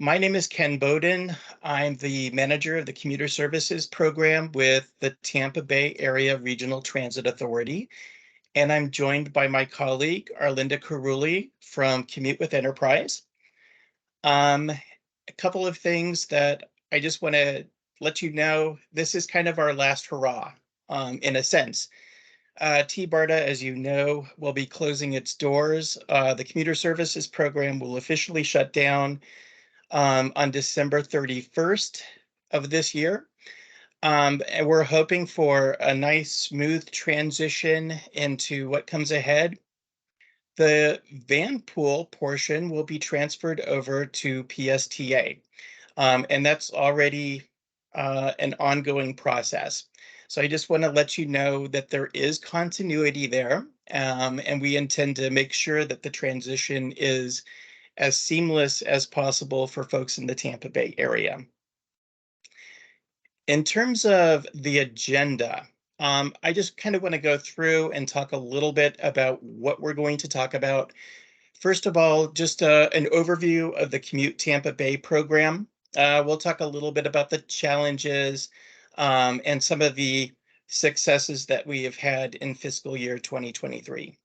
My name is Ken Bowden. I'm the manager of the Commuter Services Program with the Tampa Bay Area Regional Transit Authority, and I'm joined by my colleague, Arlinda Carulli from Commute with Enterprise. A couple of things that I just want to let you know, this is kind of our last hurrah, in a sense. T-BARTA, as you know, will be closing its doors. The Commuter Services Program will officially shut down on December 31st of this year. And we're hoping for a nice, smooth transition into what comes ahead. The van pool portion will be transferred over to PSTA, and that's already an ongoing process. So I just want to let you know that there is continuity there, and we intend to make sure that the transition is as seamless as possible for folks in the Tampa Bay area. In terms of the agenda, I just kind of want to go through and talk a little bit about what we're going to talk about. First of all, just an overview of the Commute Tampa Bay program. We'll talk a little bit about the challenges and some of the successes that we have had in fiscal year 2023.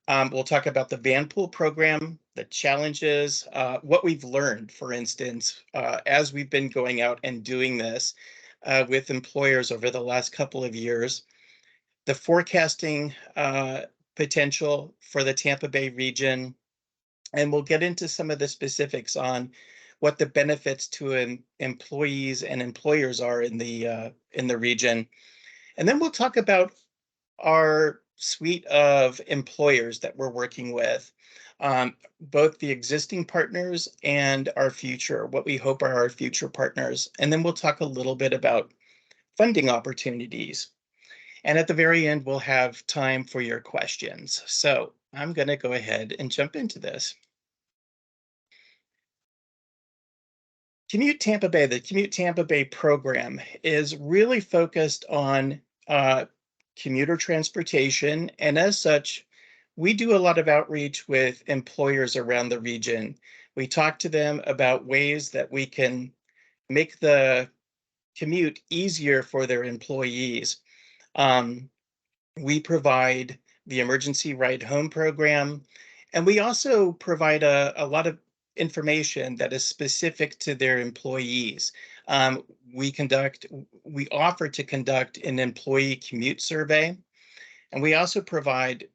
We'll talk about the van pool program, the challenges, what we've learned, for instance, as we've been going out and doing this with employers over the last couple of years, the forecasting potential for the Tampa Bay region, and we'll get into some of the specifics on what the benefits to employees and employers are in the region. And then we'll talk about our suite of employers that we're working with, both the existing partners and our future, what we hope are our future partners. And then we'll talk a little bit about funding opportunities. And at the very end, we'll have time for your questions. So I'm going to go ahead and jump into this. Commute Tampa Bay, the Commute Tampa Bay program is really focused on commuter transportation. And as such, we do a lot of outreach with employers around the region. We talk to them about ways that we can make the commute easier for their employees. We provide the emergency ride home program, and we also provide a lot of information that is specific to their employees. We offer to conduct an employee commute survey, and we also provide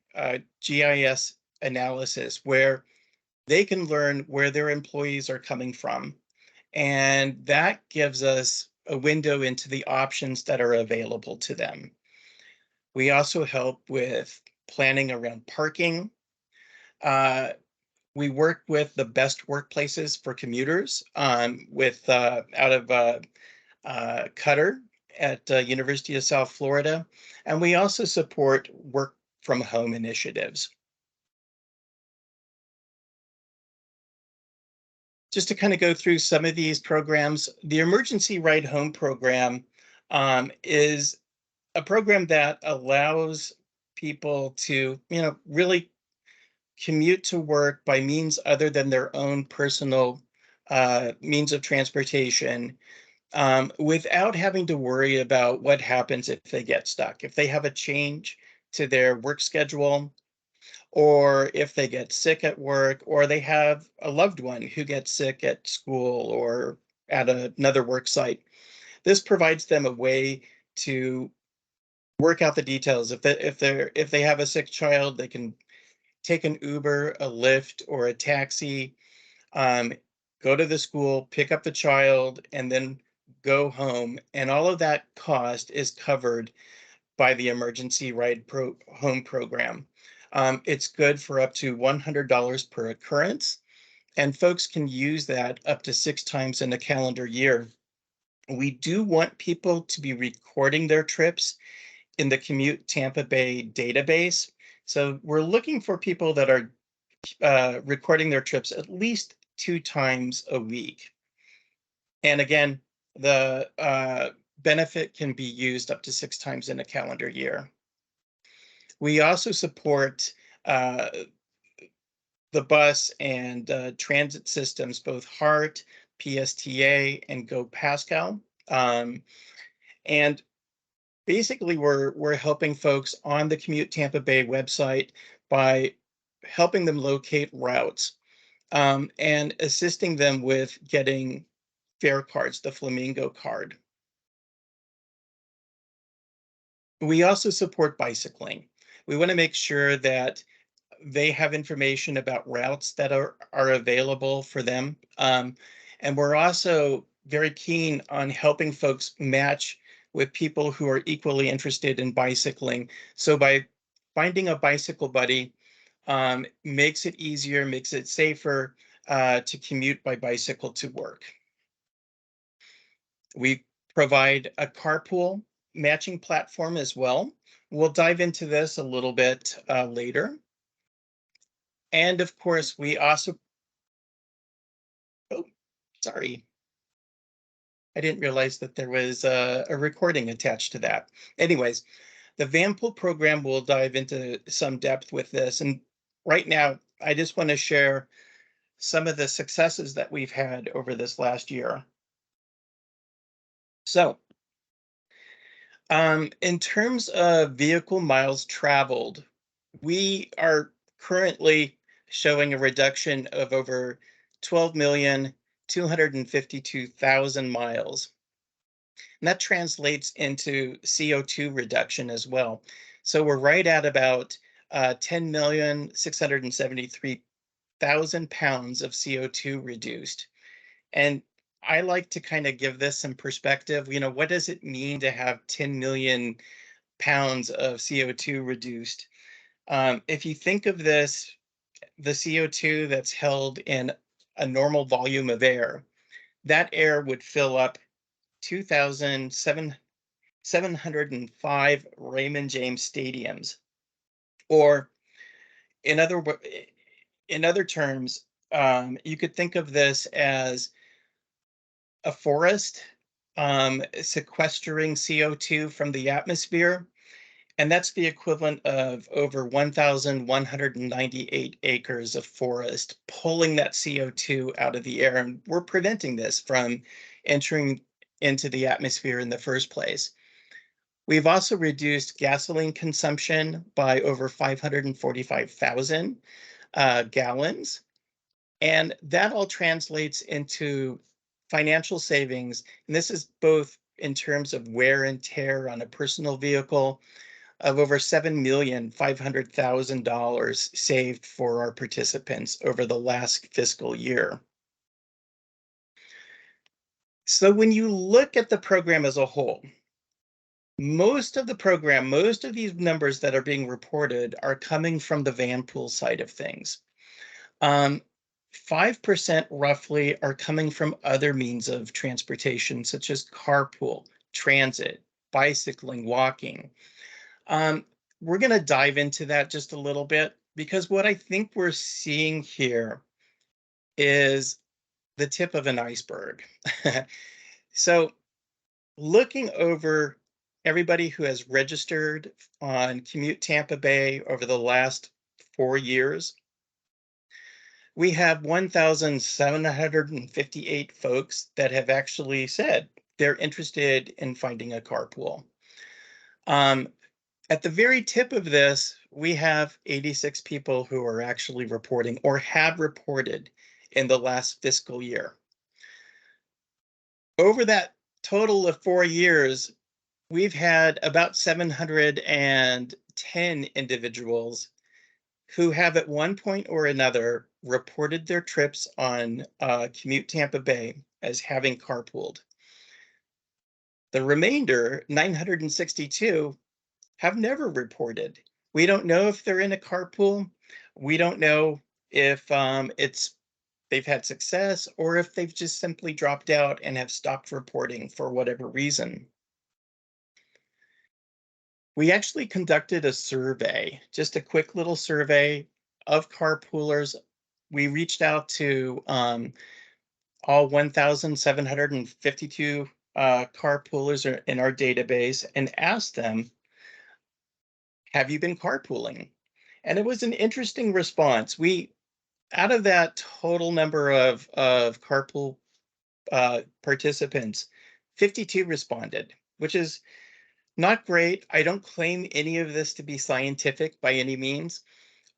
GIS analysis where they can learn where their employees are coming from. And that gives us a window into the options that are available to them. We also help with planning around parking. We work with the best workplaces for commuters with out of Qatar at University of South Florida. And we also support work from home initiatives. Just to kind of go through some of these programs, the Emergency Ride Home program is a program that allows people to, really commute to work by means other than their own personal means of transportation, without having to worry about what happens if they get stuck. If they have a change to their work schedule, or if they get sick at work, or they have a loved one who gets sick at school or at another work site. This provides them a way to work out the details. If they have a sick child, they can take an Uber, a Lyft, or a taxi, go to the school, pick up the child, and then go home. And all of that cost is covered by the Emergency Ride Home program. It's good for up to $100 per occurrence, and folks can use that up to 6 times in a calendar year. We do want people to be recording their trips in the Commute Tampa Bay database. So we're looking for people that are recording their trips at least 2 times a week. And again, the benefit can be used up to 6 times in a calendar year. We also support the bus and transit systems, both HART, PSTA, and Go Pascal. And basically, we're helping folks on the Commute Tampa Bay website by helping them locate routes, and assisting them with getting fare cards, the Flamingo card. We also support bicycling. We want to make sure that they have information about routes that are available for them. And we're also very keen on helping folks match with people who are equally interested in bicycling. So by finding a bicycle buddy, makes it easier, makes it safer to commute by bicycle to work. We provide a carpool matching platform as well. We'll dive into this a little bit later. And of course, we also, oh, sorry, I didn't realize that there was a recording attached to that. Anyways, the Vanpool program will dive into some depth with this. And right now, I just want to share some of the successes that we've had over this last year. So, in terms of vehicle miles traveled, we are currently showing a reduction of over 12,252,000 miles. And that translates into CO2 reduction as well. So we're right at about 10,673,000 pounds of CO2 reduced. And I like to kind of give this some perspective. What does it mean to have 10 million pounds of CO2 reduced? If you think of this, the CO2 that's held in a normal volume of air, that air would fill up 2,705 Raymond James stadiums. Or in other in other terms, you could think of this as a forest sequestering CO2 from the atmosphere. And that's the equivalent of over 1,198 acres of forest pulling that CO2 out of the air. And we're preventing this from entering into the atmosphere in the first place. We've also reduced gasoline consumption by over 545,000 gallons. And that all translates into financial savings. And this is both in terms of wear and tear on a personal vehicle, of over $7,500,000 saved for our participants over the last fiscal year. So when you look at the program as a whole, most of these numbers that are being reported are coming from the van pool side of things. 5% roughly are coming from other means of transportation, such as carpool, transit, bicycling, walking. We're going to dive into that just a little bit, because what I think we're seeing here is the tip of an iceberg. So looking over everybody who has registered on Commute Tampa Bay over the last 4 years, we have 1,758 folks that have actually said they're interested in finding a carpool. At the very tip of this, we have 86 people who are actually reporting or have reported in the last fiscal year. Over that total of 4 years, we've had about 710 individuals who have at one point or another reported their trips on Commute Tampa Bay as having carpooled. The remainder, 962, have never reported. We don't know if they're in a carpool. We don't know if they've had success, or if they've just simply dropped out and have stopped reporting for whatever reason. We actually conducted a survey, just a quick little survey of carpoolers. We reached out to all 1,752 carpoolers in our database and asked them, have you been carpooling? And it was an interesting response. out of that total number of carpool participants, 52 responded, which is not great. I don't claim any of this to be scientific by any means,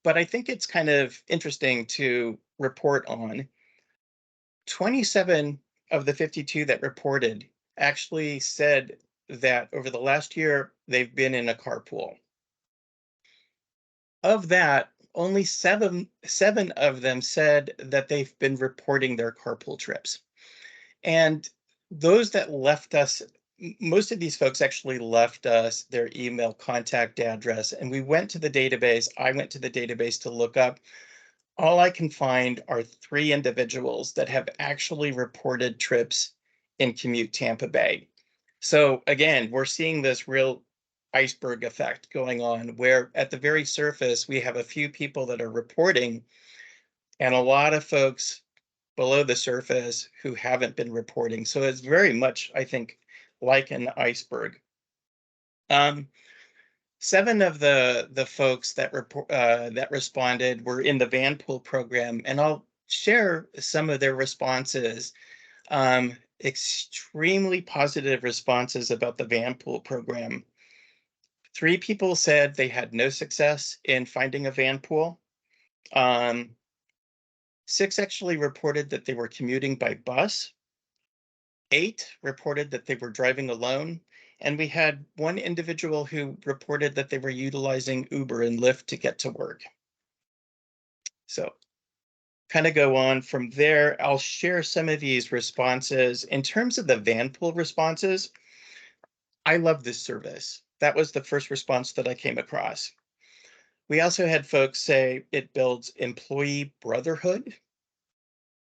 but I think it's kind of interesting to report on. 27 of the 52 that reported actually said that over the last year they've been in a carpool. Of that, only seven of them said that they've been reporting their carpool trips. And those that left us, most of these folks actually left us their email contact address, and we went to the database. I went to the database to look up. All I can find are 3 individuals that have actually reported trips in Commute Tampa Bay. So again, we're seeing this real iceberg effect going on where at the very surface, we have a few people that are reporting and a lot of folks below the surface who haven't been reporting. So it's very much, I think, like an iceberg. Um, 7 of the folks that responded were in the Vanpool program, and I'll share some of their responses. Extremely positive responses about the Vanpool program. 3 people said they had no success in finding a van pool. 6 actually reported that they were commuting by bus. 8 reported that they were driving alone. And we had 1 individual who reported that they were utilizing Uber and Lyft to get to work. So kind of go on from there. I'll share some of these responses. In terms of the Vanpool responses, I love this service. That was the first response that I came across. We also had folks say it builds employee brotherhood.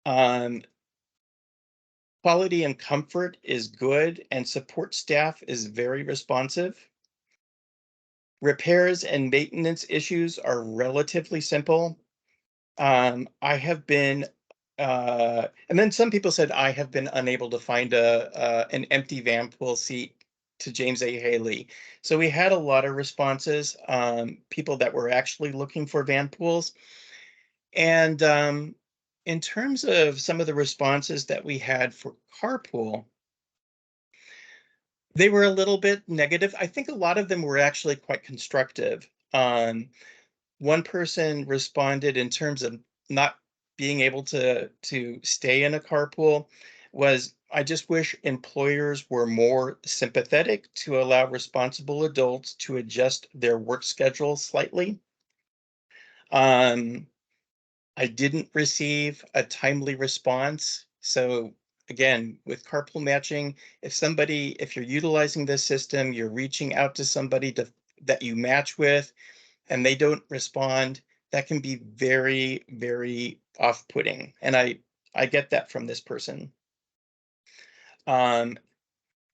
Um, Quality and comfort is good, and support staff is very responsive. Repairs and maintenance issues are relatively simple. I have been, and then some people said I have been unable to find an empty van pool seat to James A. Haley. So we had a lot of responses, people that were actually looking for van pools. And in terms of some of the responses that we had for carpool, they were a little bit negative. I think a lot of them were actually quite constructive. One person responded in terms of not being able to stay in a carpool was, I just wish employers were more sympathetic to allow responsible adults to adjust their work schedule slightly. Um, I didn't receive a timely response. So again, with carpool matching, if you're utilizing this system, you're reaching out to somebody that you match with, and they don't respond, that can be very, very off-putting. And I get that from this person. Um,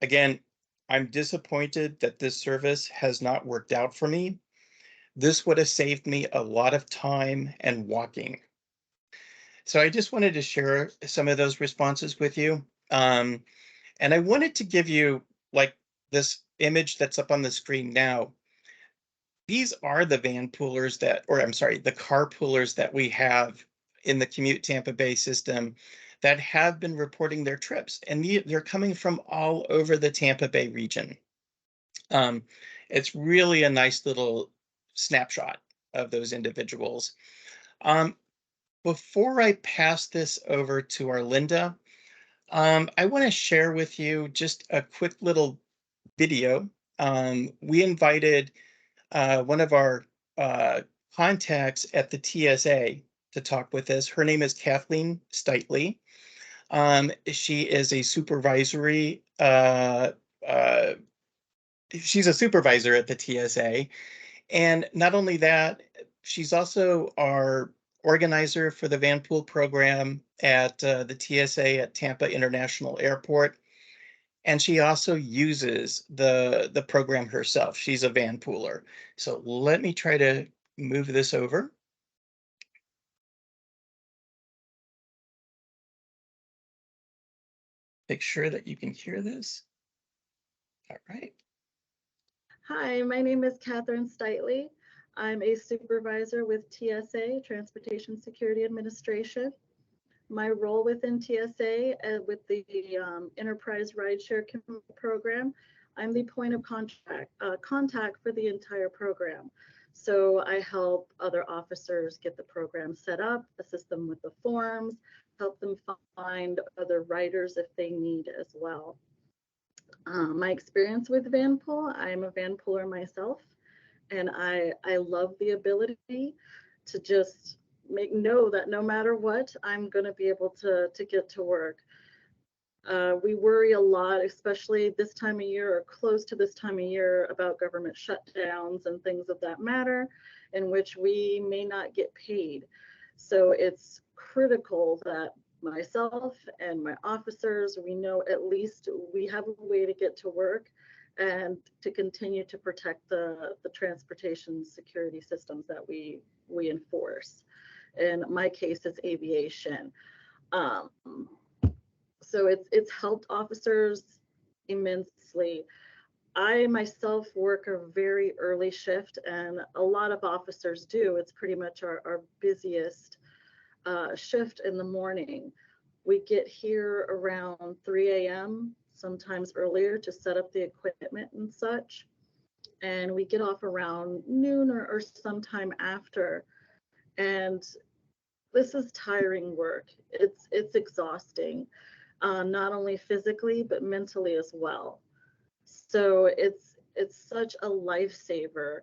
Again, I'm disappointed that this service has not worked out for me. This would have saved me a lot of time and walking. So I just wanted to share some of those responses with you. And I wanted to give you like this image that's up on the screen now. These are the van poolers or I'm sorry, the carpoolers that we have in the Commute Tampa Bay system that have been reporting their trips. And they're coming from all over the Tampa Bay region. Um, it's really a nice little snapshot of those individuals. Um, Before I pass this over to our Linda, I want to share with you just a quick little video. We invited one of our uh, contacts at the TSA to talk with us. Her name is Kathleen Steitley. She is a uh, she's a supervisor at the TSA. And not only that, she's also our organizer for the Vanpool program at the TSA at Tampa International Airport. And she also uses the program herself. She's a Vanpooler. So let me try to move this over. Make sure that you can hear this. All right. Hi, my name is Catherine Steitley. I'm a supervisor with TSA, Transportation Security Administration. My role within TSA with the Enterprise Rideshare Program, I'm the point of contact for the entire program. So I help other officers get the program set up, assist them with the forms, help them find other riders if they need as well. My experience with van pull, I'm a van puller myself, and I love the ability to just know that no matter what, I'm going to be able to get to work. We worry a lot, especially this time of year or close to this time of year, about government shutdowns and things of that matter, in which we may not get paid. So it's critical that myself and my officers, we know at least we have a way to get to work and to continue to protect the transportation security systems that we enforce. In my case, it's aviation. Um, so it's helped officers immensely. I myself work a very early shift, and a lot of officers do. It's pretty much our busiest shift in the morning. We get here around 3 a.m., sometimes earlier, to set up the equipment and such. And we get off around noon or sometime after. And this is tiring work. It's exhausting, not only physically but mentally as well. So it's such a lifesaver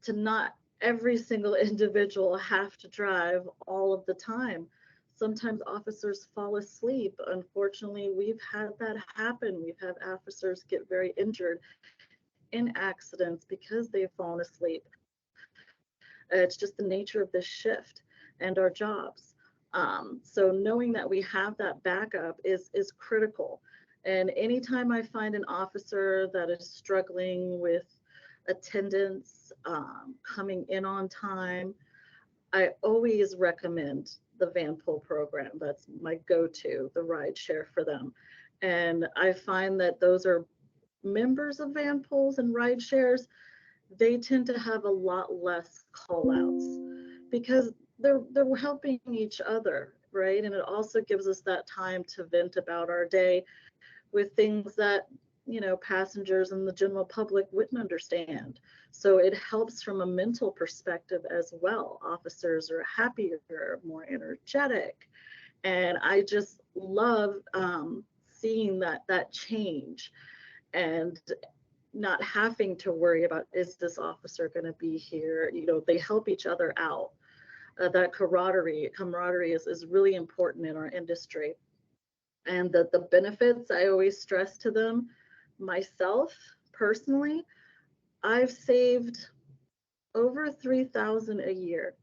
to not every single individual have to drive all of the time. Sometimes officers fall asleep. Unfortunately, we've had that happen. We've had officers get very injured in accidents because they've fallen asleep. It's just the nature of this shift and our jobs. So knowing that we have that backup is critical. And anytime I find an officer that is struggling with attendance, coming in on time, I always recommend the van pull program. That's my go-to, the ride share for them. And I find that those are members of van pulls and ride shares, they tend to have a lot less call outs because they're helping each other, right? And it also gives us that time to vent about our day with things that passengers and the general public wouldn't understand. So it helps from a mental perspective as well. Officers are happier, more energetic, and I just love seeing that change and not having to worry about, is this officer going to be here? They help each other out. That camaraderie is really important in our industry. And the benefits, I always stress to them. Myself personally, I've saved over $3,000 a year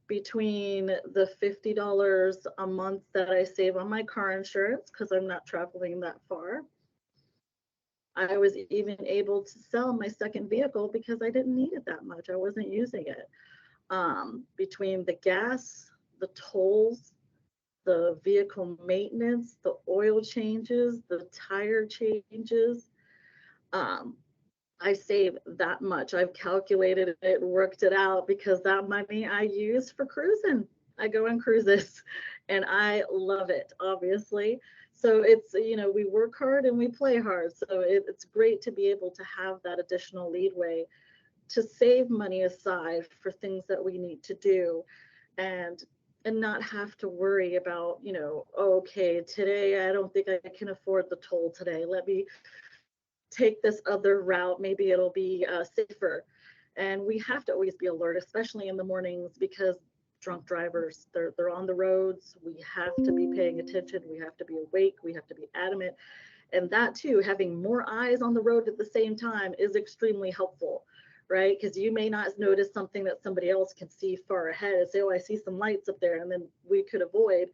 between the $50 a month that I save on my car insurance because I'm not traveling that far. I was even able to sell my second vehicle because I didn't need it that much. I wasn't using it. Between the gas, the tolls, the vehicle maintenance, the oil changes, the tire changes, I save that much. I've calculated it, worked it out, because that money I use for cruising. I go on cruises and I love it, obviously. So it's, we work hard and we play hard. So it's great to be able to have that additional leadway to save money aside for things that we need to do, and not have to worry about, okay, today I don't think I can afford the toll today. Let me take this other route. Maybe it'll be safer. And we have to always be alert, especially in the mornings, because drunk drivers, they're on the roads. We have to be paying attention. We have to be awake. We have to be adamant. And that too, having more eyes on the road at the same time is extremely helpful, right? Because you may not notice something that somebody else can see far ahead and say, oh, I see some lights up there. And then we could avoid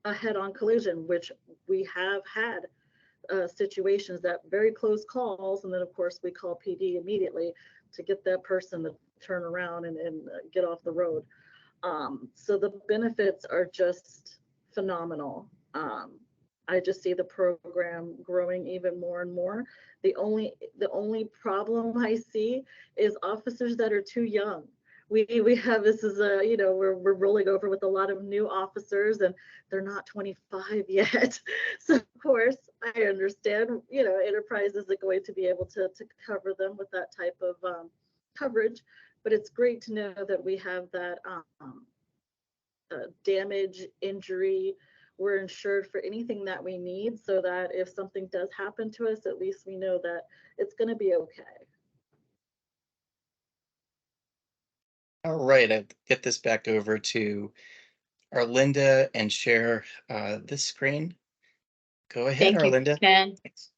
a head-on collision, which we have had situations, that very close calls. And then, of course, we call PD immediately to get that person to turn around and get off the road. So the benefits are just phenomenal. I just see the program growing even more and more. The only problem I see is officers that are too young, we have, this is a, you know, we're rolling over with a lot of new officers, and they're not 25 yet. So of course I understand, you know, enterprise isn't going to be able to cover them with that type of coverage, but it's great to know that we have that damage, injury, we're insured for anything that we need, so that if something does happen to us, at least we know that it's going to be okay. All right, I'll get this back over to Arlinda and share this screen. Go ahead, Thank you, Arlinda. Ken. Thanks.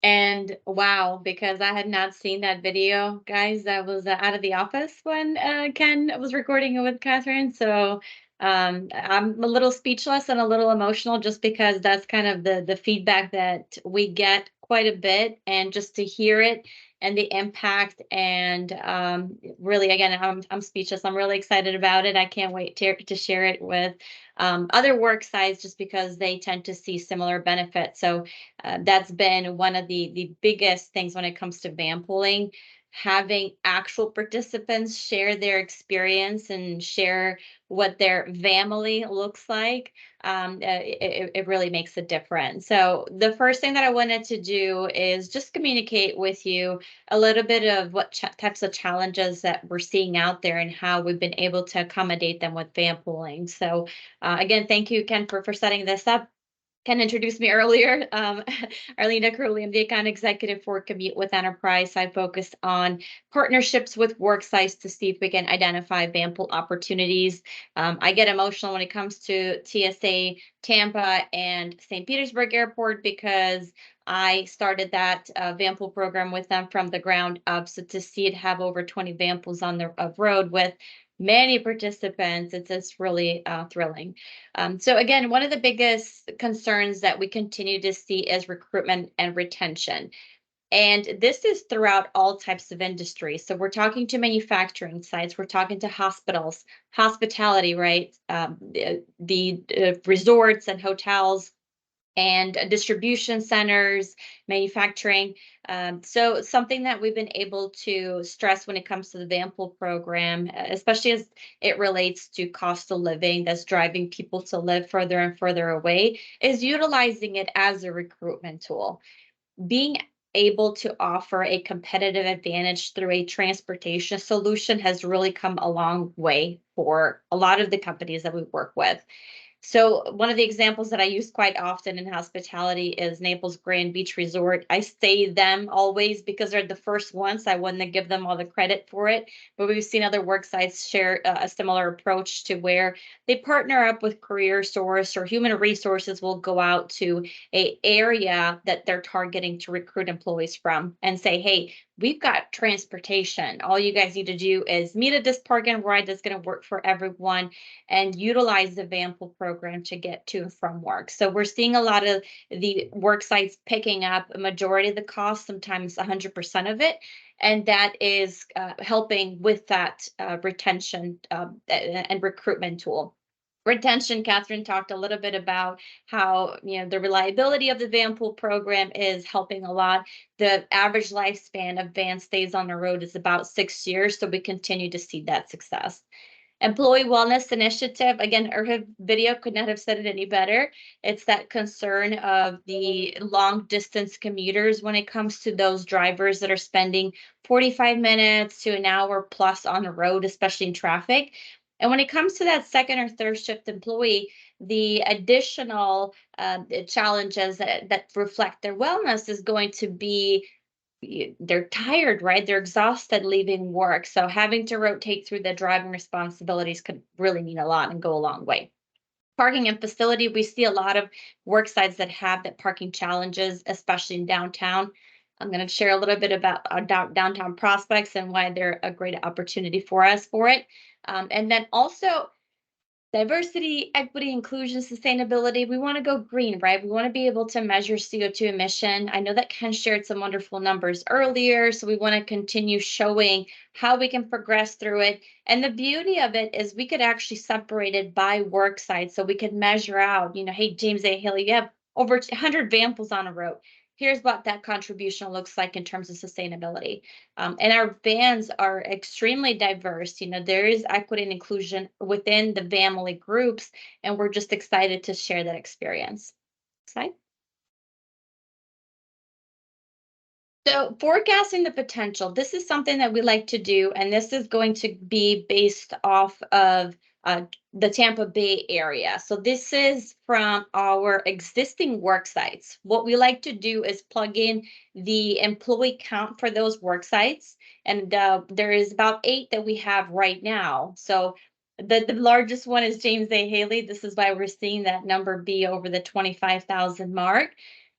And wow, because I had not seen that video, guys, that was out of the office when Ken was recording it with Catherine. So I'm a little speechless and a little emotional just because that's kind of the feedback that we get quite a bit, and just to hear it and the impact. And really, again, I'm speechless. I'm really excited about it. I can't wait to share it with other work sites, just because they tend to see similar benefits. So that's been one of the biggest things when it comes to van pooling, having actual participants share their experience and share what their family looks like. It really makes a difference. So the first thing that I wanted to do is just communicate with you a little bit of what types of challenges that we're seeing out there and how we've been able to accommodate them with van pooling. So again, thank you, Ken, for setting this up. Ken introduced me earlier. Arlena Curley, I'm the account executive for Commute with Enterprise. I focus on partnerships with work sites to see if we can identify van pool opportunities. I get emotional when it comes to TSA, Tampa, and St. Petersburg Airport, because I started that van pool program with them from the ground up. So to see it have over 20 van pools on the road with many participants, it's just really thrilling. So again, one of the biggest concerns that we continue to see is recruitment and retention. And this is throughout all types of industries. So we're talking to manufacturing sites, we're talking to hospitals, hospitality, right? The resorts and hotels, and distribution centers, manufacturing. So something that we've been able to stress when it comes to the van pool program, especially as it relates to cost of living that's driving people to live further and further away, is utilizing it as a recruitment tool. Being able to offer a competitive advantage through a transportation solution has really come a long way for a lot of the companies that we work with. So one of the examples that I use quite often in hospitality is Naples Grand Beach Resort. I say them always because they're the first ones. I wouldn't give them all the credit for it, but we've seen other work sites share a similar approach, to where they partner up with career source or human resources will go out to a area that they're targeting to recruit employees from and say, hey, we've got transportation. All you guys need to do is meet at this park and ride that's going to work for everyone, and utilize the van pool program to get to and from work. So we're seeing a lot of the work sites picking up a majority of the cost, sometimes 100% of it. And that is helping with that retention and recruitment tool. Retention, Catherine talked a little bit about how, the reliability of the van pool program is helping a lot. The average lifespan of van stays on the road is about 6 years, so we continue to see that success. Employee wellness initiative, again, her video could not have said it any better. It's that concern of the long distance commuters when it comes to those drivers that are spending 45 minutes to an hour plus on the road, especially in traffic. And when it comes to that second or third shift employee, the additional challenges that reflect their wellness is going to be, they're tired, right? They're exhausted leaving work. So having to rotate through the driving responsibilities could really mean a lot and go a long way. Parking and facility, we see a lot of work sites that have that parking challenges, especially in downtown. I'm going to share a little bit about our downtown prospects and why they're a great opportunity for us for it. And then also diversity, equity, inclusion, sustainability. We want to go green, right? We want to be able to measure CO2 emission. I know that Ken shared some wonderful numbers earlier, so we want to continue showing how we can progress through it. And the beauty of it is we could actually separate it by work site, so we could measure out, hey, James A. Haley, you have over 100 van pools on a road. here's what that contribution looks like in terms of sustainability. And our vans are extremely diverse. There is equity and inclusion within the family groups, and we're just excited to share that experience. Slide. So forecasting the potential, this is something that we like to do, and this is going to be based off of the Tampa Bay area. So this is from our existing work sites. What we like to do is plug in the employee count for those work sites, and there is about 8 that we have right now. So the largest one is James A. Haley. This is why we're seeing that number be over the 25,000 mark.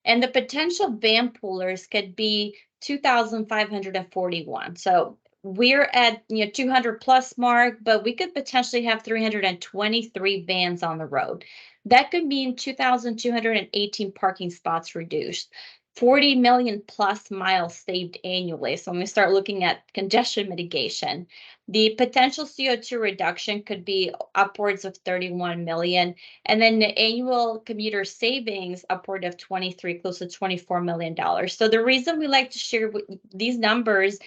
And the potential van poolers could be 2,541. So we're at 200 plus mark, but we could potentially have 323 vans on the road. That could mean 2,218 parking spots reduced, 40 million plus miles saved annually. So when we start looking at congestion mitigation, the potential CO2 reduction could be upwards of 31 million. And then the annual commuter savings upward of 23, close to $24 million. So the reason we like to share these numbers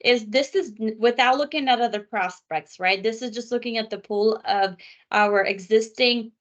is this is without looking at other prospects, right? This is just looking at the pool of our existing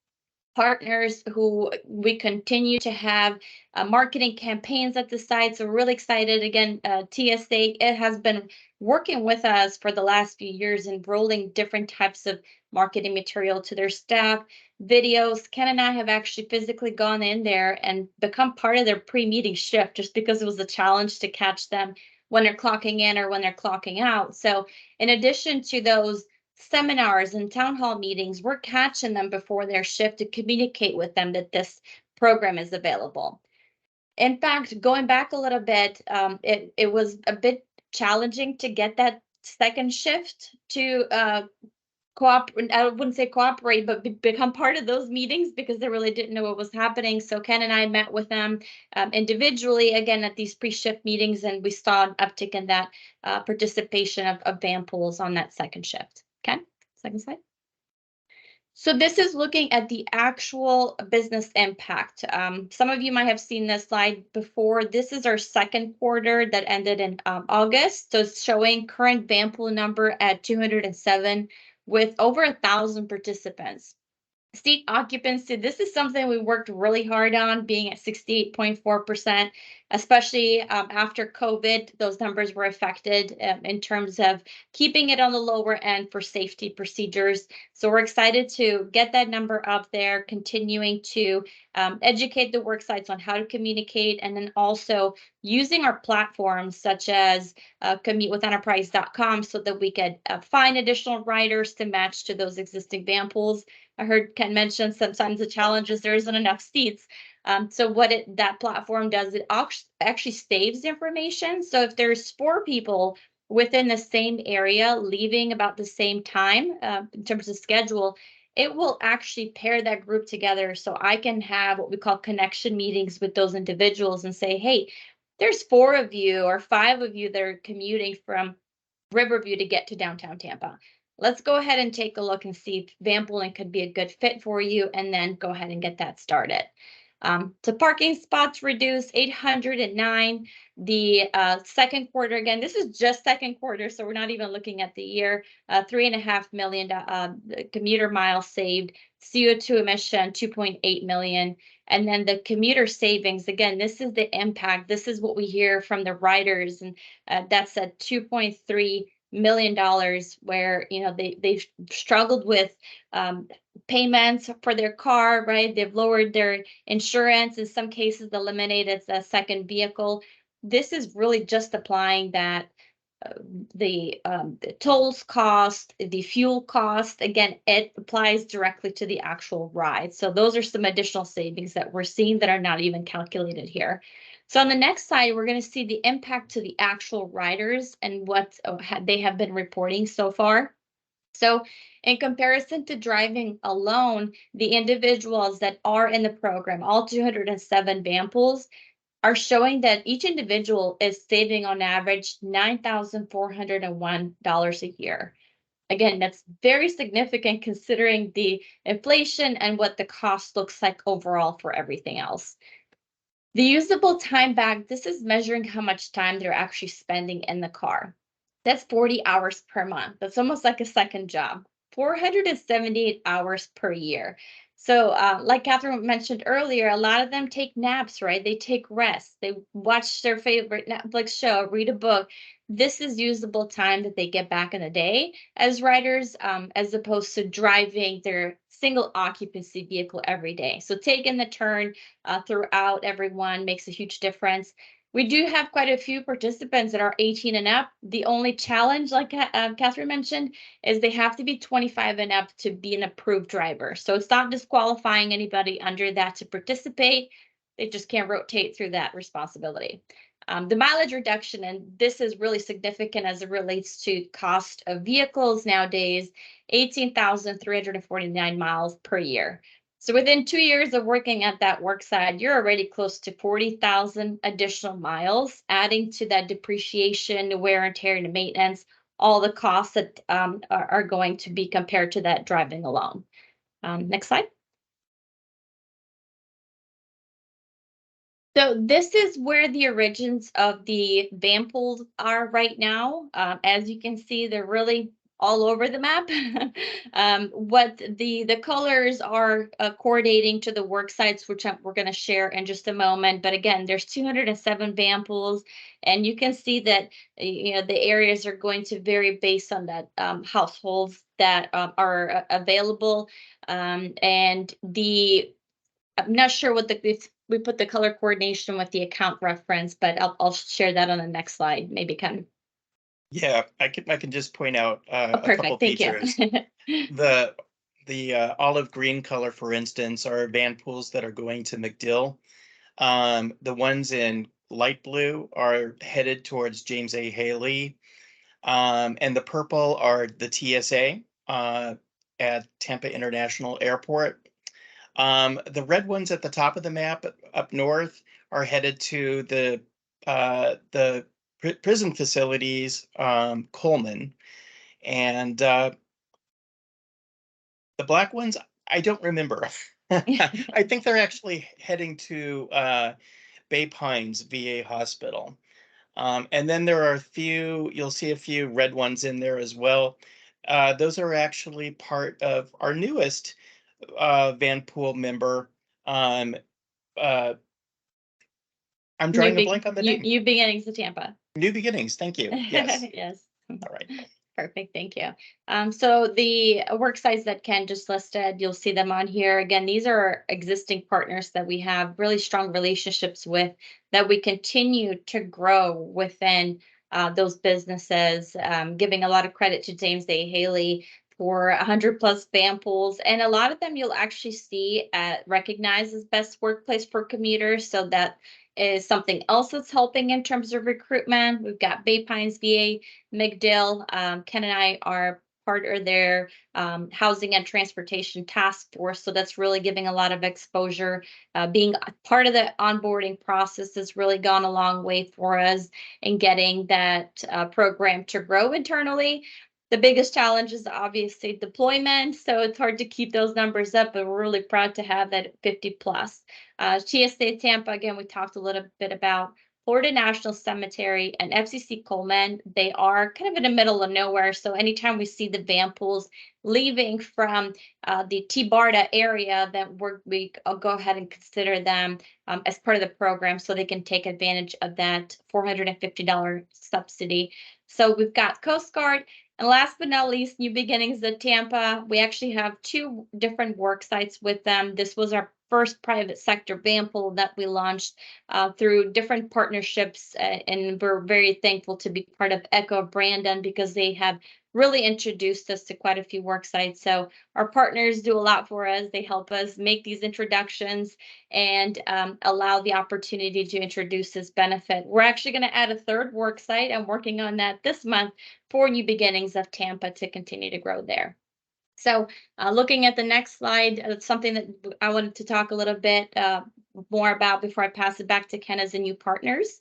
partners who we continue to have marketing campaigns at the site. So we're really excited. Again, TSA, it has been working with us for the last few years, enrolling different types of marketing material to their staff, videos. Ken and I have actually physically gone in there and become part of their pre-meeting shift, just because it was a challenge to catch them when they're clocking in or when they're clocking out. So in addition to those seminars and town hall meetings, we're catching them before their shift to communicate with them that this program is available. In fact, going back a little bit, it was a bit challenging to get that second shift to cooperate. I wouldn't say cooperate, but become part of those meetings, because they really didn't know what was happening. So Ken and I met with them individually again at these pre-shift meetings, and we saw an uptick in that participation of van pools on that second shift. Okay, second slide. So this is looking at the actual business impact. Some of you might have seen this slide before. This is our second quarter that ended in August. So it's showing current van pool number at 207 with over 1,000 participants. Seat occupancy, this is something we worked really hard on, being at 68.4%, especially after COVID. Those numbers were affected in terms of keeping it on the lower end for safety procedures. So we're excited to get that number up there, continuing to educate the work sites on how to communicate, and then also using our platforms such as commutewithenterprise.com so that we could find additional riders to match to those existing van pools. I heard Ken mention sometimes the challenge is there isn't enough seats. So what that platform does, it actually saves information. So if there's 4 people within the same area leaving about the same time in terms of schedule, it will actually pair that group together. So I can have what we call connection meetings with those individuals and say, hey, there's 4 of you or 5 of you that are commuting from Riverview to get to downtown Tampa. Let's go ahead and take a look and see if van pooling could be a good fit for you, and then go ahead and get that started. So parking spots reduced 809. The second quarter, again, this is just second quarter, so we're not even looking at the year. 3.5 million commuter miles saved, CO2 emission 2.8 million, and then the commuter savings. Again, this is the impact. This is what we hear from the riders, and that's at $2.3 million, where they've struggled with payments for their car, right? They've lowered their insurance, in some cases eliminated a second vehicle. This is really just applying that the tolls cost, the fuel cost. Again, it applies directly to the actual ride. So those are some additional savings that we're seeing that are not even calculated here. So on the next slide, we're going to see the impact to the actual riders and what they have been reporting so far. So in comparison to driving alone, the individuals that are in the program, all 207 van pools, are showing that each individual is saving on average $9,401 a year. Again, that's very significant considering the inflation and what the cost looks like overall for everything else. The usable time back, this is measuring how much time they're actually spending in the car. That's 40 hours per month. That's almost like a second job. 478 hours per year. So, like Catherine mentioned earlier, a lot of them take naps, right? They take rest. They watch their favorite Netflix show, read a book. This is usable time that they get back in the day as riders, as opposed to driving their single occupancy vehicle every day. So, taking the turn throughout everyone makes a huge difference. We do have quite a few participants that are 18 and up. The only challenge, like Catherine mentioned, is they have to be 25 and up to be an approved driver. So it's not disqualifying anybody under that to participate. They just can't rotate through that responsibility. The mileage reduction, and this is really significant as it relates to cost of vehicles nowadays, 18,349 miles per year. So within 2 years of working at that work site, you're already close to 40,000 additional miles, adding to that depreciation, the wear and tear, and the maintenance, all the costs that are going to be compared to that driving alone. Next slide. So this is where the origins of the van pools are right now. As you can see, they're really all over the map. What the colors are coordinating to the work sites, which we're going to share in just a moment. But again, there's 207 van pools, and you can see that the areas are going to vary based on that households that are available, and I'm not sure what if we put the color coordination with the account reference, but I'll share that on the next slide. Maybe Ken. Yeah, I can just point out Oh, a couple perfect. Thank you. features. The olive green color, for instance, are van pools that are going to MacDill. The ones in light blue are headed towards James A. Haley. And the purple are the TSA at Tampa International Airport. The red ones at the top of the map up north are headed to the prison facilities, Coleman, and the black ones I don't remember. I think they're actually heading to Bay Pines VA Hospital. And then there are you'll see a few red ones in there as well. Those are actually part of our newest Van Pool member. Um, uh, I'm drawing a blank on the name. New Beginnings of Tampa. New Beginnings. Thank you. Yes. Yes. All right. Perfect, thank you. So the work sites that Ken just listed, you'll see them on here. Again, these are existing partners that we have really strong relationships with that we continue to grow within those businesses, giving a lot of credit to James A. Haley for 100 plus van pools. And a lot of them you'll actually see recognized as best workplace for commuters. So that is something else that's helping in terms of recruitment. We've got Bay Pines VA, MacDill. Ken and I are part of their housing and transportation task force. So that's really giving a lot of exposure. Being a part of the onboarding process has really gone a long way for us in getting that program to grow internally. The biggest challenge is obviously deployment. So it's hard to keep those numbers up, but we're really proud to have that at 50 plus. TSA Tampa, again, we talked a little bit about. Florida National Cemetery and FCC Coleman, they are kind of in the middle of nowhere. So anytime we see the van pools leaving from the T-Barda area, then I'll go ahead and consider them as part of the program so they can take advantage of that $450 subsidy. So we've got Coast Guard. And last but not least, New Beginnings of Tampa. We actually have two different work sites with them. This was our first private sector van pool that we launched through different partnerships. And we're very thankful to be part of Echo Brandon because they have really introduced us to quite a few work sites. So our partners do a lot for us. They help us make these introductions and allow the opportunity to introduce this benefit. We're actually going to add a third work site. I'm working on that this month for New Beginnings of Tampa to continue to grow there. So looking at the next slide, it's something that I wanted to talk a little bit more about before I pass it back to Ken as the new partners.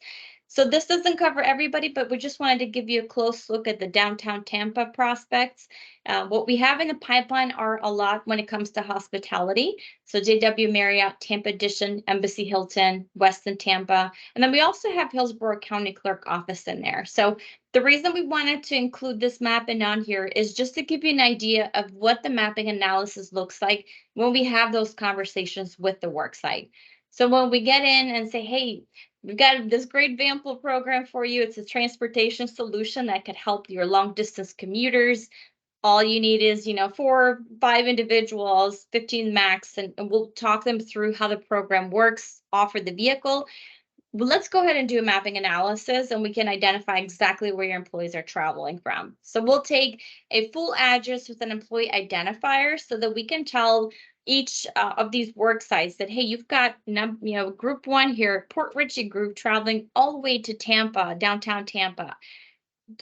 So this doesn't cover everybody, but we just wanted to give you a close look at the downtown Tampa prospects. What we have in the pipeline are a lot when it comes to hospitality. So JW Marriott, Tampa Edition, Embassy Hilton, Westin Tampa. And then we also have Hillsborough County Clerk office in there. So the reason we wanted to include this mapping on here is just to give you an idea of what the mapping analysis looks like when we have those conversations with the worksite. So when we get in and say, hey, we've got this great VAMPL program for you. It's a transportation solution that could help your long distance commuters. All you need is, 4, 5 individuals, 15 max, and we'll talk them through how the program works, offer the vehicle. Well, let's go ahead and do a mapping analysis and we can identify exactly where your employees are traveling from. So we'll take a full address with an employee identifier so that we can tell each of these work sites that, hey, you've got, group 1 here, Port Richey group traveling all the way to Tampa, downtown Tampa.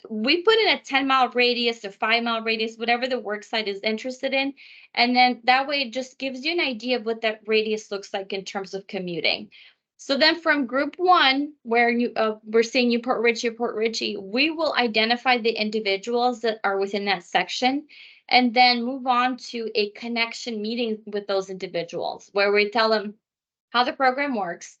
We put in a 10-mile radius, a 5-mile radius, whatever the work site is interested in. And then that way it just gives you an idea of what that radius looks like in terms of commuting. So then from group 1, where we're seeing you Port Richey, we will identify the individuals that are within that section and then move on to a connection meeting with those individuals where we tell them how the program works,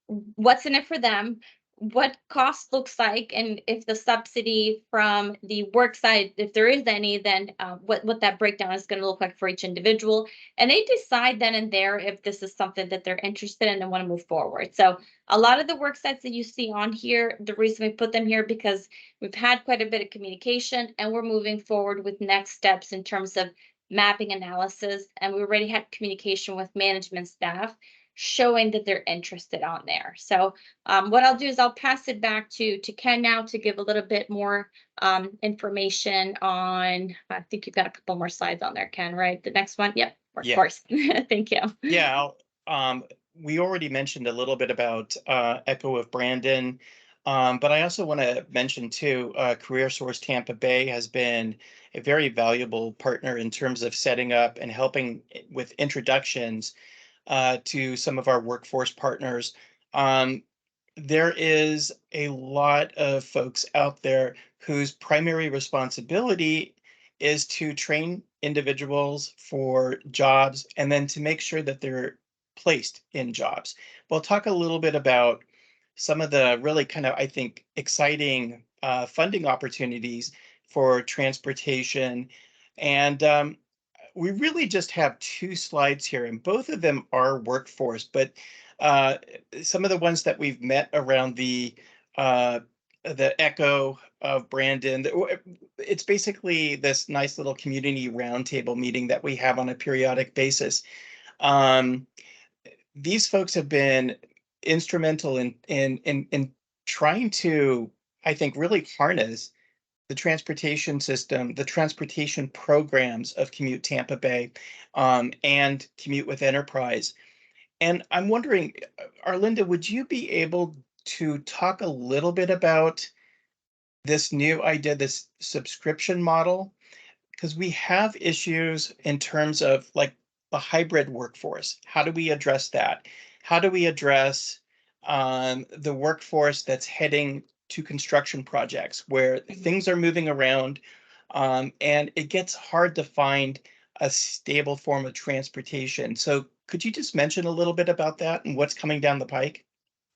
what's in it for them, what cost looks like, and if the subsidy from the work side, if there is any, then what that breakdown is going to look like for each individual. And they decide then and there if this is something that they're interested in and want to move forward. So a lot of the work sites that you see on here, the reason we put them here, because we've had quite a bit of communication and we're moving forward with next steps in terms of mapping analysis. And we already had communication with management staff showing that they're interested on there. So what I'll do is I'll pass it back to Ken now to give a little bit more information on, I think you've got a couple more slides on there, Ken, right? The next one? Yep, of course. Thank you. Yeah, we already mentioned a little bit about Echo of Brandon, but I also want to mention too, Career Source Tampa Bay has been a very valuable partner in terms of setting up and helping with introductions to some of our workforce partners. There is a lot of folks out there whose primary responsibility is to train individuals for jobs and then to make sure that they're placed in jobs. We'll talk a little bit about some of the really kind of, I think, exciting funding opportunities for transportation. And we really just have 2 slides here, and both of them are workforce, but some of the ones that we've met around the Echo of Brandon, it's basically this nice little community roundtable meeting that we have on a periodic basis. These folks have been instrumental in trying to, I think, really harness the transportation system, the transportation programs of Commute Tampa Bay, and Commute with Enterprise. And I'm wondering, Arlinda, would you be able to talk a little bit about this new idea, this subscription model? Because we have issues in terms of like the hybrid workforce. How do we address that? How do we address the workforce that's heading to construction projects where things are moving around, and it gets hard to find a stable form of transportation? So could you just mention a little bit about that and what's coming down the pike?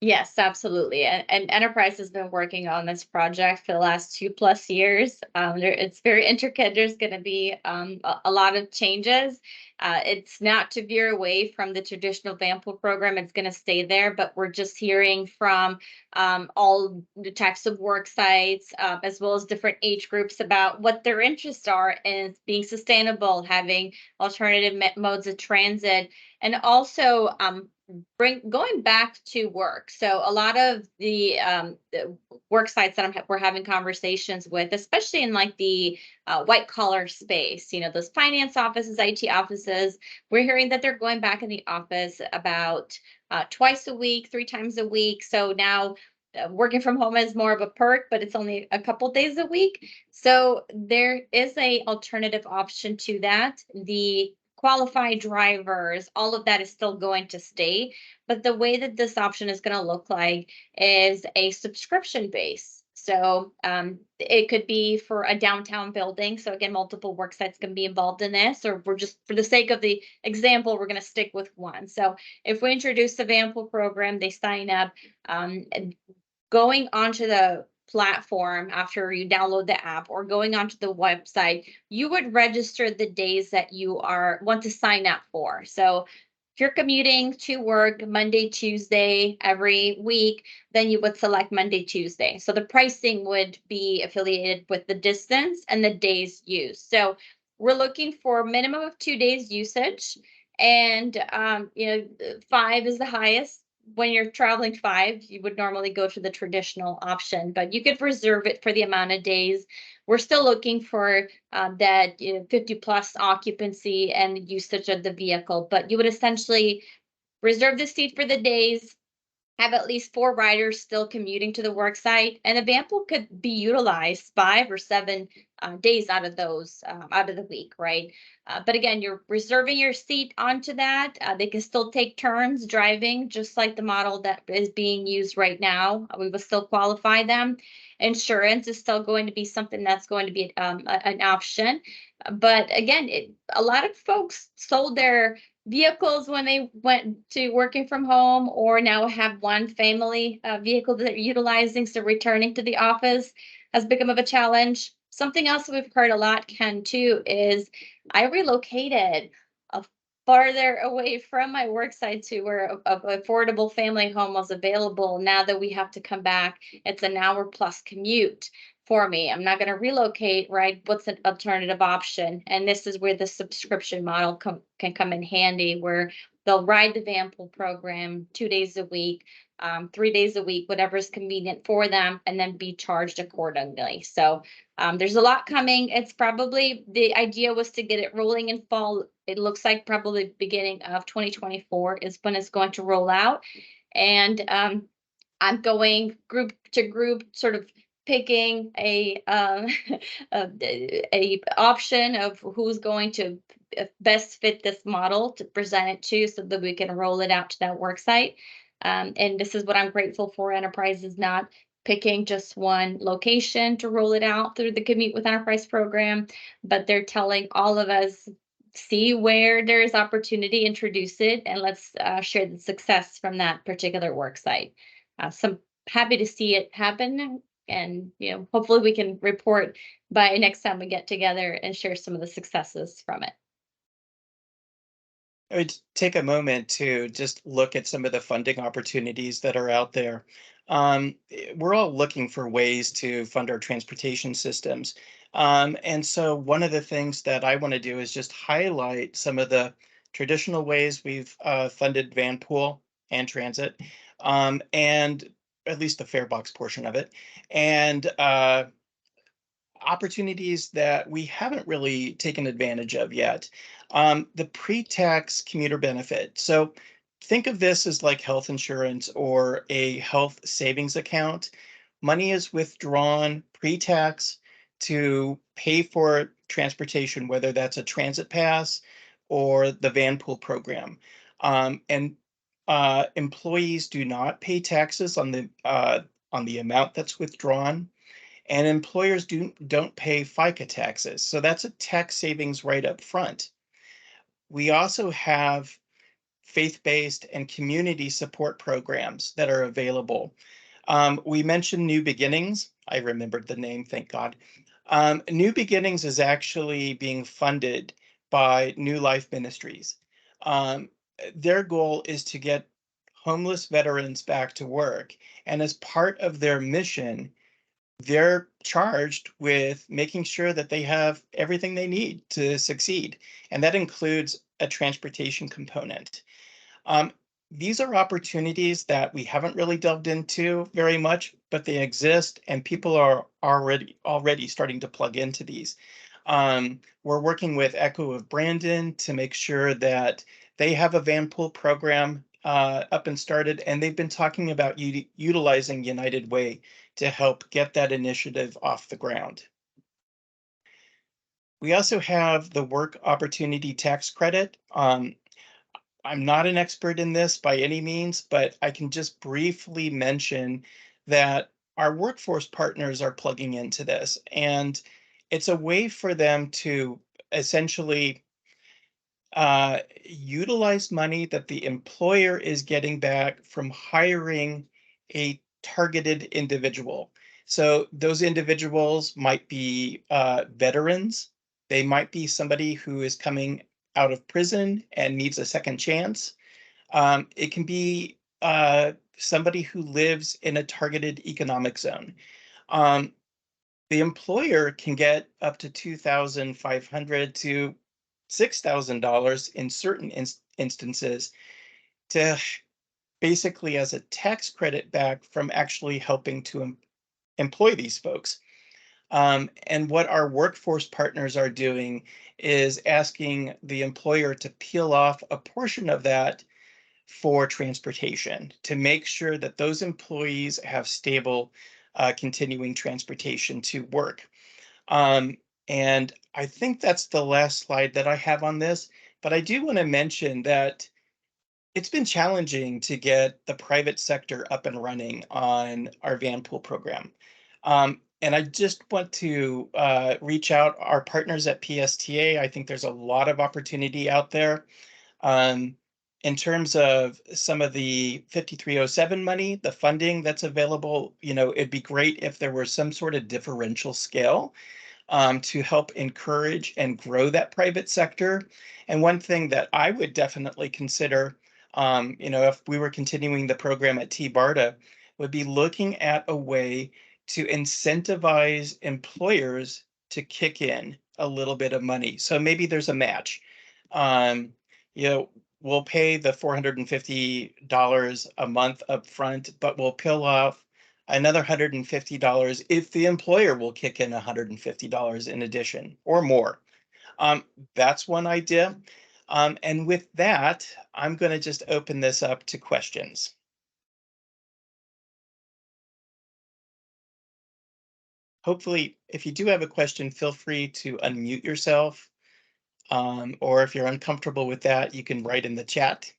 Yes, absolutely. And Enterprise has been working on this project for the last 2+ years. It's very intricate. There's going to be a lot of changes. It's not to veer away from the traditional VAMPL program. It's going to stay there, but we're just hearing from all the types of work sites, as well as different age groups about what their interests are in being sustainable, having alternative modes of transit, and also going back to work. So a lot of the work sites that we're having conversations with, especially in like the white collar space, those finance offices, IT offices, we're hearing that they're going back in the office about twice a week, 3 times a week. So now working from home is more of a perk, but it's only a couple days a week. So there is a alternative option to that. The qualified drivers, all of that is still going to stay. But the way that this option is going to look like is a subscription base. So it could be for a downtown building. So again, multiple work sites can be involved in this, or we're just, for the sake of the example, we're going to stick with one. So if we introduce the Vanpool program, they sign up, and going onto the platform after you download the app or going onto the website, you would register the days that you want to sign up for. So if you're commuting to work Monday, Tuesday every week, then you would select Monday, Tuesday. So the pricing would be affiliated with the distance and the days used. So we're looking for a minimum of 2 days usage, and 5 is the highest. When you're traveling 5, you would normally go to the traditional option, but you could reserve it for the amount of days. We're still looking for that 50 plus occupancy and usage of the vehicle, but you would essentially reserve the seat for the days, have at least 4 riders still commuting to the work site, and the van pool could be utilized 5 or 7 days out of those out of the week, right? But again, you're reserving your seat onto that. They can still take turns driving, just like the model that is being used right now. We will still qualify them. Insurance is still going to be something that's going to be an option. But again, a lot of folks sold their vehicles when they went to working from home, or now have one family vehicle that they're utilizing. So returning to the office has become of a challenge. Something else we've heard a lot, Ken, too, is I relocated farther away from my work site to where a affordable family home was available. Now that we have to come back, it's an hour plus commute for me. I'm not going to relocate, right? What's an alternative option? And this is where the subscription model can come in handy, where they'll ride the Vanpool program 2 days a week, 3 days a week, whatever is convenient for them, and then be charged accordingly. So there's a lot coming. It's probably, the idea was to get it rolling in fall. It looks like probably beginning of 2024 is when it's going to roll out. And I'm going group to group, sort of picking a option of who's going to best fit this model to present it to, so that we can roll it out to that work site. And this is what I'm grateful for. Enterprise is not picking just one location to roll it out through the Commute with Enterprise program, but they're telling all of us, see where there is opportunity, introduce it, and let's share the success from that particular work site. So I'm happy to see it happen, and hopefully we can report by next time we get together and share some of the successes from it. I would take a moment to just look at some of the funding opportunities that are out there. We're all looking for ways to fund our transportation systems. And so one of the things that I want to do is just highlight some of the traditional ways we've funded Vanpool and transit, and at least the fare box portion of it, and opportunities that we haven't really taken advantage of yet. The pre-tax commuter benefit. So think of this as like health insurance or a health savings account. Money is withdrawn pre-tax to pay for transportation, whether that's a transit pass or the Vanpool program. And employees do not pay taxes on the amount that's withdrawn, and employers don't pay FICA taxes. So that's a tax savings right up front. We also have faith-based and community support programs that are available. We mentioned New Beginnings. I remembered the name, thank God. New Beginnings is actually being funded by New Life Ministries. Their goal is to get homeless veterans back to work. And as part of their mission, they're charged with making sure that they have everything they need to succeed. And that includes a transportation component. Um, these are opportunities that we haven't really delved into very much, but they exist and people are already starting to plug into these. We're working with Echo of Brandon to make sure that they have a Vanpool program up and started, and they've been talking about utilizing United Way to help get that initiative off the ground. We also have the work opportunity tax credit. I'm not an expert in this by any means, but I can just briefly mention that our workforce partners are plugging into this, and it's a way for them to essentially utilize money that the employer is getting back from hiring a targeted individual. So those individuals might be veterans. They might be somebody who is coming out of prison and needs a second chance. It can be somebody who lives in a targeted economic zone. Um, the employer can get up to $2,500 to $6,000 in certain instances to basically as a tax credit back from actually helping to employ these folks. And what our workforce partners are doing is asking the employer to peel off a portion of that for transportation to make sure that those employees have stable continuing transportation to work. Um, and I think that's the last slide that I have on this, but I do want to mention that it's been challenging to get the private sector up and running on our van pool program. And I just want to reach out our partners at PSTA. I think there's a lot of opportunity out there. Um, in terms of some of the 5307 money, the funding that's available, it'd be great if there were some sort of differential scale to help encourage and grow that private sector. And one thing that I would definitely consider, if we were continuing the program at T-BARTA, would be looking at a way to incentivize employers to kick in a little bit of money. So maybe there's a match. Um, you know, we'll pay the $450 a month up front, but we'll peel off another $150 if the employer will kick in $150 in addition or more. That's one idea. And with that, I'm going to just open this up to questions. Hopefully, if you do have a question, feel free to unmute yourself. Or if you're uncomfortable with that, you can write in the chat.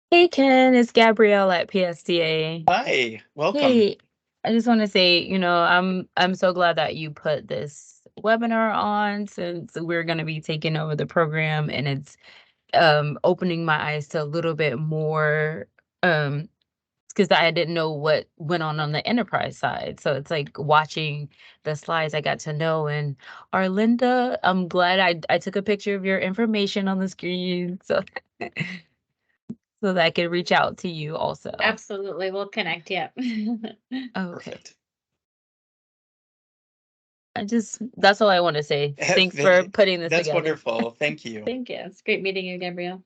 Hey Ken, it's Gabrielle at PSTA. Hi, welcome. Hey, I just want to say, I'm so glad that you put this webinar on since we're going to be taking over the program and it's opening my eyes to a little bit more because I didn't know what went on the enterprise side. So it's like watching the slides I got to know. And Arlinda, I'm glad I took a picture of your information on the screen. So so that I could reach out to you also. Absolutely. We'll connect. Yep. Okay. Perfect. That's all I want to say. Thanks for putting this That's together. wonderful. Thank you. Thank you. It's great meeting you, Gabrielle.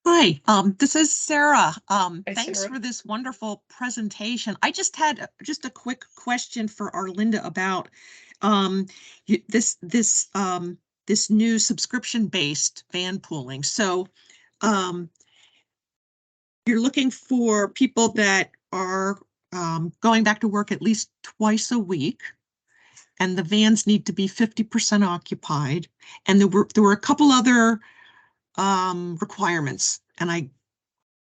Hi, this is Sarah. Thanks Sarah. for this wonderful presentation. I just had just a quick question for Arlinda about this new subscription-based van pooling. So you're looking for people that are going back to work at least twice a week, and the vans need to be 50% occupied. And there were a couple other requirements, and I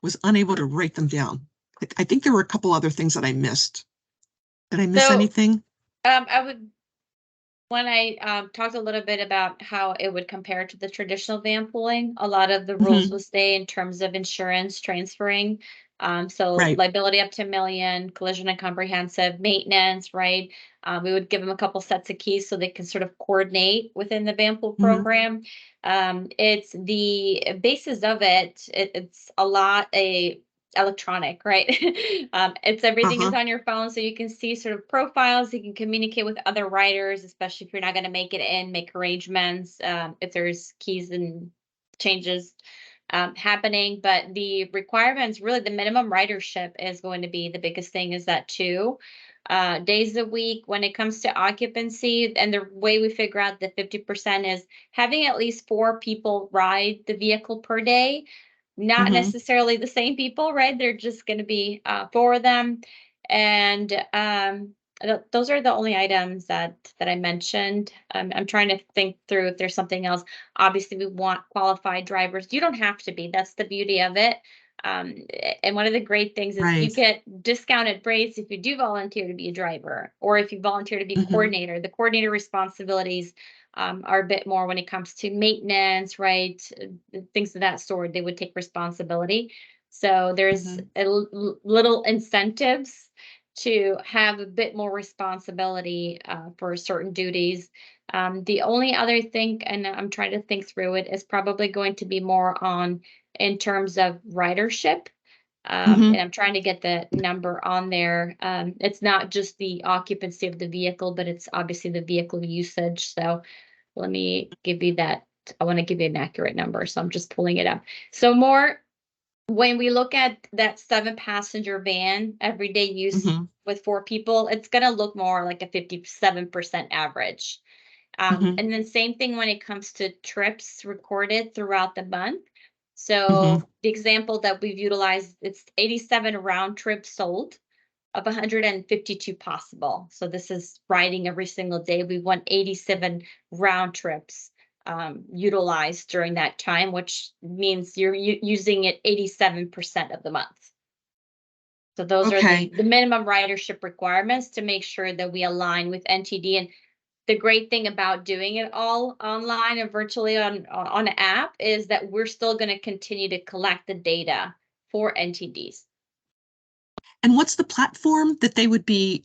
was unable to write them down. I think there were a couple other things that I missed. Did I miss anything? I would, when I talked a little bit about how it would compare to the traditional van pooling, a lot of the rules will stay in terms of insurance transferring. So Right. liability up to $1 million, collision and comprehensive, maintenance, right? We would give them a couple sets of keys so they can sort of coordinate within the van pool program. It's the basis of it's a lot electronic, right? It's everything is on your phone, so you can see sort of profiles. You can communicate with other writers, especially if you're not going to make it in, make arrangements if there's keys and changes happening. But the requirements, really, the minimum ridership is going to be the biggest thing. Is that two? days a week. When it comes to occupancy, and the way we figure out the 50% is having at least 4 people ride the vehicle per day. Not necessarily the same people, right? They're just going to be 4 of them. And those are the only items that I mentioned. I'm trying to think through if there's something else. Obviously, we want qualified drivers. You don't have to be. That's the beauty of it. And one of the great things is you Right. get discounted rates if you do volunteer to be a driver, or if you volunteer to be a coordinator. The coordinator responsibilities are a bit more when it comes to maintenance, right? Things of that sort. They would take responsibility. So there's little incentives to have a bit more responsibility for certain duties. The only other thing, and I'm trying to think through it, is probably going to be more on in terms of ridership. And I'm trying to get the number on there. It's not just the occupancy of the vehicle, but it's obviously the vehicle usage. So let me give you that. I want to give you an accurate number, so I'm just pulling it up. So more when we look at that 7-passenger van, everyday use with 4 people, it's going to look more like a 57% average. And then same thing when it comes to trips recorded throughout the month. So the example that we've utilized, it's 87 round trips sold of 152 possible. So this is riding every single day. We want 87 round trips utilized during that time, which means you're using it 87% of the month. So those are the minimum ridership requirements to make sure that we align with NTD. And the great thing about doing it all online and virtually on an app is that we're still going to continue to collect the data for NTDs. And what's the platform that they would be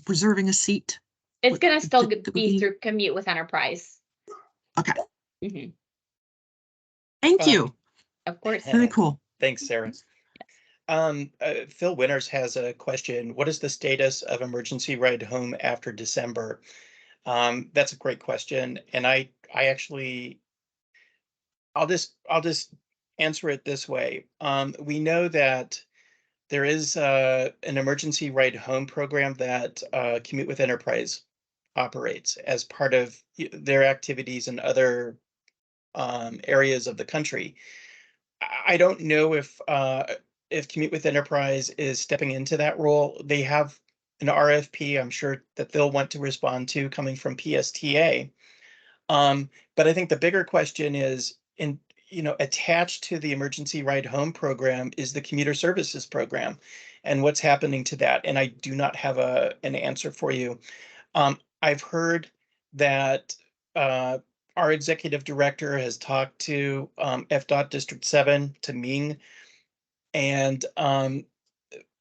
reserving a seat? It's going to still be through Commute with Enterprise. Okay. Mm-hmm. Thank you. Of course. Very cool. Thanks, Sarah. Phil Winters has a question. What is the status of emergency ride home after December? That's a great question. And I actually, I'll just answer it this way. We know that there is an emergency ride home program that Commute with Enterprise operates as part of their activities in other areas of the country. I don't know if Commute with Enterprise is stepping into that role. They have an RFP, I'm sure that they'll want to respond to coming from PSTA. But I think the bigger question is, attached to the emergency ride home program is the commuter services program and what's happening to that. And I do not have an answer for you. I've heard that our executive director has talked to FDOT District 7, to Ming, and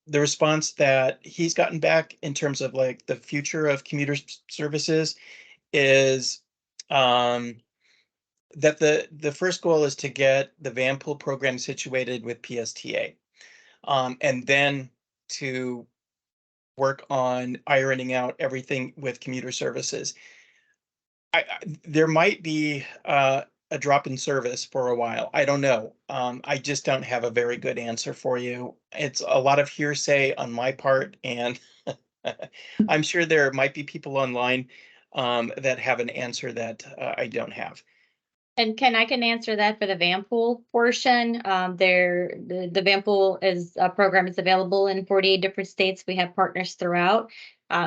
the response that he's gotten back in terms of like the future of commuter services is that the first goal is to get the van pool program situated with PSTA, and then to work on ironing out everything with commuter services. There might be a drop in service for a while. I don't know. I just don't have a very good answer for you. It's a lot of hearsay on my part, and I'm sure there might be people online that have an answer that I don't have. And I can answer that for the van pool portion. The van pool program is available in 48 different states. We have partners throughout,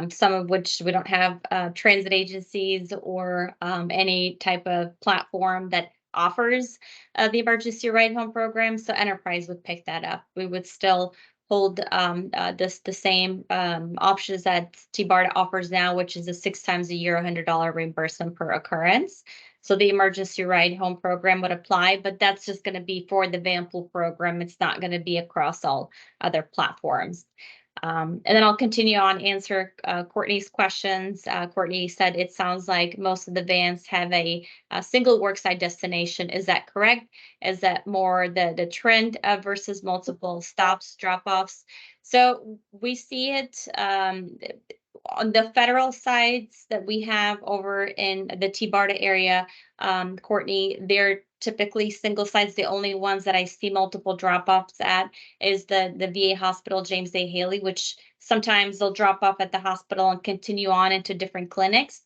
some of which we don't have transit agencies or any type of platform that offers the emergency ride home program. So Enterprise would pick that up. We would still hold the same options that TBARTA offers now, which is a 6 times a year, $100 reimbursement per occurrence. So the emergency ride home program would apply, but that's just going to be for the van pool program. It's not going to be across all other platforms. And then I'll continue on answer Courtney's questions. Courtney said it sounds like most of the vans have a single worksite destination. Is that correct? Is that more the trend versus multiple stops, drop-offs? So we see it on the federal sites that we have over in the TBARTA area, Courtney, they're typically single sites. The only ones that I see multiple drop-offs at is the VA hospital, James A. Haley, which sometimes they'll drop off at the hospital and continue on into different clinics.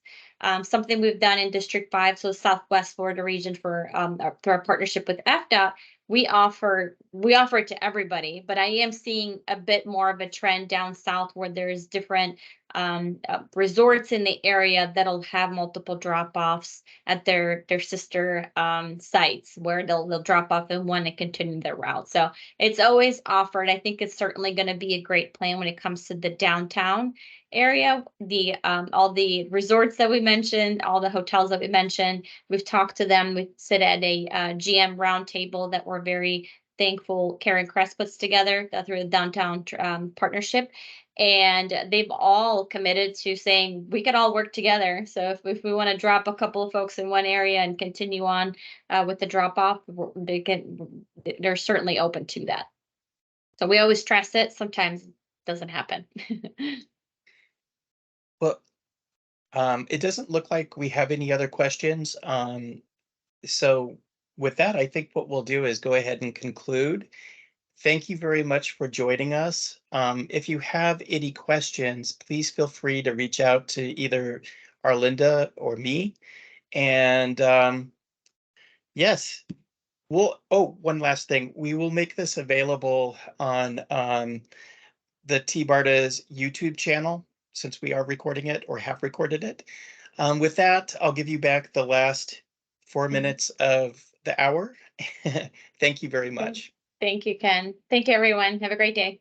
Something we've done in District 5, so Southwest Florida region, for our partnership with FDOT, we offer it to everybody, but I am seeing a bit more of a trend down south where there's different resorts in the area that'll have multiple drop-offs at their sister sites, where they'll drop off in one and continue their route. So it's always offered. I think it's certainly going to be a great plan when it comes to the downtown area. The all the resorts that we mentioned, all the hotels that we mentioned, we've talked to them. We sit at a GM roundtable that we're very thankful Karen Crest puts together through the downtown partnership. And they've all committed to saying we could all work together. So if we want to drop a couple of folks in one area and continue on with the drop off, they're certainly open to that. So we always stress it. Sometimes it doesn't happen. Well, it doesn't look like we have any other questions. So with that, I think what we'll do is go ahead and conclude. Thank you very much for joining us. If you have any questions, please feel free to reach out to either Arlinda or me. And yes, one last thing. We will make this available on the T-BARTA's YouTube channel, since we are recording it or have recorded it. With that, I'll give you back the last 4 minutes of the hour. Thank you very much. Thank you, Ken. Thank you, everyone. Have a great day.